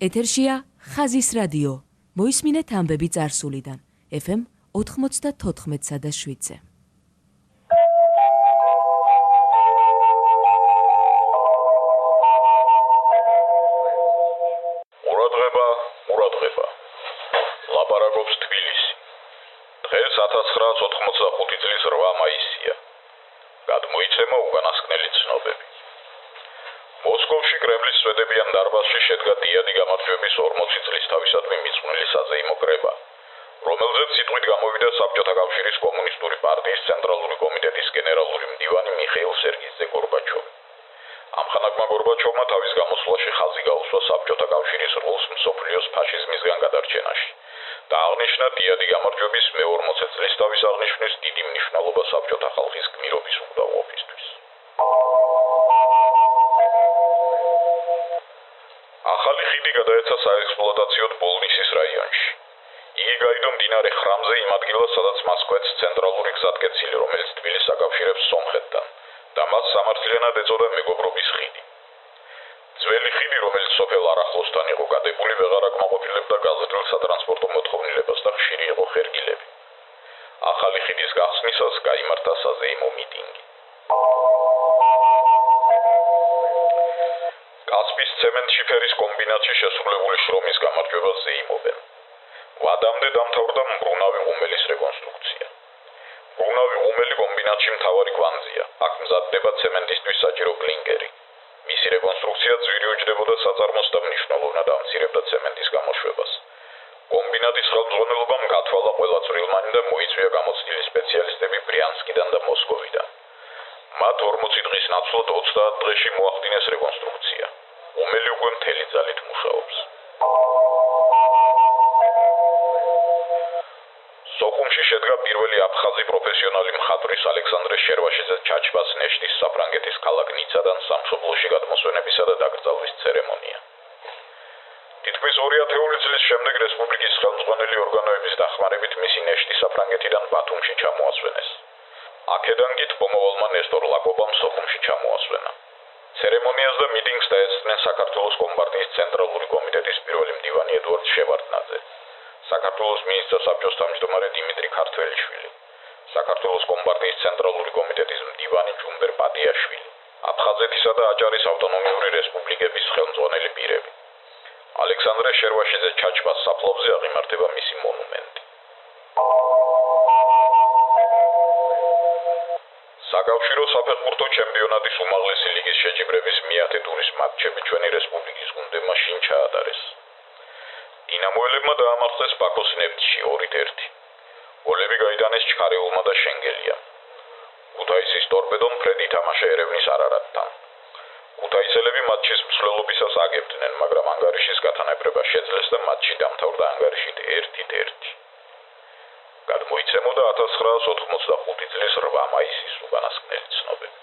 ეთერშია ხაზის რადიო. მოისმინეთ ამბები წარსულიდან. FM 94.7. ყურადღება. ლაპარაკობს თბილისი. დღეს 1985 წლის 8 მაისია. გადმოიცემა უკანასკნელი ცნობები. მოსკოვში კრემლის სვეტებიან დარბაზში შედგა დიადი გამარჯვების 40 წლის თავისადმი მიძღვნილი საზეიმო კრება, რომელზეც სიტყვით გამოვიდა საბჭოთა კავშირის კომუნისტური პარტიის ცენტრალური კომიტეტის გენერალური მდივანი მიხეილ სერგეიძე გორბაჩოვი. ამხანაგმა გორბაჩოვმა თავის გამოსვლაში ხაზი გაუსვა საბჭოთა კავშირის როლს მსოფლიოს ფაშიზმისგან გადარჩენაში და აღნიშნა დიადი გამარჯვების მე-40 წლის თავის აღნიშვნის დიდი მნიშვნელობა საბჭოთა ხალხის გმირობის უკდავობისთვის. ახალი ხიდი გადაეცა საექსპლუატაციოდ ბოლნისის რაიონში. იგი გაიდო მდინარე ხრამზე იმ ადგილას, სადაც მოსკოვს ცენტრალური გზატკეცილი, რომელიც თბილისს აკავშირებს სომხეთთან და მას სამართლიანად ეწოდა მეგობრობის ხიდი. ძველი ხიდი, რომელიც სოფელ არახლოსთან იყო გადებული, ვეღარ აკმაყოფილებდა გაზრდილ სატრანსპორტო მოთხოვნილებას და ხშირი იყო ხერგილები. ახალი ხიდის გახსნისას გაიმართა საზეიმო მიტინგი. კასპის ცემენტ-შიფერის კომბინატში შესრულებული შრომის გამარჯვებას ზეიმობენ. ვადამდე დამთავრდა მბრუნავი ღუმელის რეკონსტრუქცია. მბრუნავი ღუმელი კომბინატში მთავარი კვანძია. აქ მზადდება ცემენტისთვის საჭირო კლინკერი. მისი რეკონსტრუქცია ძვირი უჯდებოდა საწარმოს და მნიშვნელოვნად ამცირებდა ცემენტის გამოშვებას. კომბინატის ხელმძღვანელობამ გათვალა ყველა წვრილმანი და მოიწვია გამოცდილი სპეციალისტები ბრიანსკიდან და მოსკოვიდან. მათ 40 დღის ნაცვლად 30 დღეში მოახდინეს რეკონსტრუქცია. ღუმელი უკვე მთელი ძალით მუშაობს. სოხუმში შედგა პირველი აფხაზი პროფესიონალი მხატვრის ალექსანდრე შერვაშიძეს ჩაჩბას ნეშტის საფრანგეთის ქალაქ ნიცადან სამშობლოში გადმოსვენებისა და დაკრძალვის ცერემონია. თითქმის 2 წლის შემდეგ რესპუბლიკის ხელმძღვანელი ორგანოების დახმარებით მისი ნეშტი საფრანგეთიდან ბათუმში ჩამოასვენეს. აქედან კი თბომავალმა ნესტორ ლაკობამ სოხუმში ჩამოასვენა. ცერემონიას და მიტინგს დაესწრნენ საქართველოს კომპარტიის ცენტრალური კომიტეტის პირველი მდივანი ედუარდ შევარდნაძე, საქართველოს მინისტრთა საბჭოს თავმჯდომარე დიმიტრი ქართველიშვილი, საქართველოს კომპარტიის ცენტრალური კომიტეტის მდივანი ჯუმბერ პატიაშვილი, აფხაზეთისა და აჭარის ავტონომიური რესპუბლიკების ხელმძღვანელი პირები. ალექსანდრე შერვაშიძე ჩაჩბას საფლავზე აღიმართება მისი მონუმენტი. საკავშირო საფეხბურთო ჩემპიონატის უმაღლესი ლიგის შეჯიბრების მეათე ტურის მატჩები ჩვენი რესპუბლიკის გუნდებმა შინ ჩაატარეს. დინამოელებმა დაამარცხეს ბაქოს ნეფტში 2-1. გოლები გაიტანეს ჩქარეულმა და შენგელიამ. ქუთაისის ტორპედომ ფრედი ითამაშა ერევნის არარატთან. ქუთაისელები მატჩის მსვლელობისას აგებდნენ, მაგრამ ანგარიშის გათანაბრება შეძლეს და მატჩი დამთავრდა ანგარიშით 1-1. გადმოიცემოდა 1985 წლის 8 მაისის უკანასკნელი ცნობები.